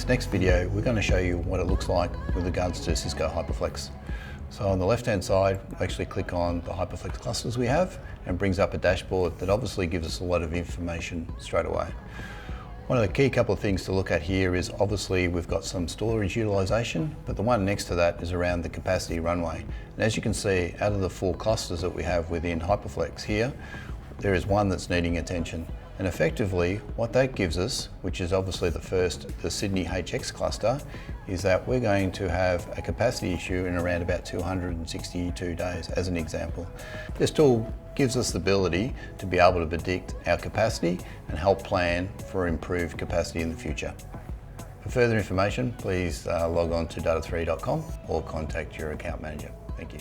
this next video, we're going to show you what it looks like with regards to Cisco Hyperflex. So on the left-hand side, we actually click on the Hyperflex clusters we have and brings up a dashboard that obviously gives us a lot of information straight away. One of the key couple of things to look at here is obviously we've got some storage utilization, but the one next to that is around the capacity runway. And as you can see, out of the 4 clusters that we have within Hyperflex here, there is one that's needing attention. And effectively, what that gives us, which is obviously the Sydney HX cluster, is that we're going to have a capacity issue in around about 262 days, as an example. This tool gives us the ability to be able to predict our capacity and help plan for improved capacity in the future. For further information, please log on to data3.com or contact your account manager. Thank you.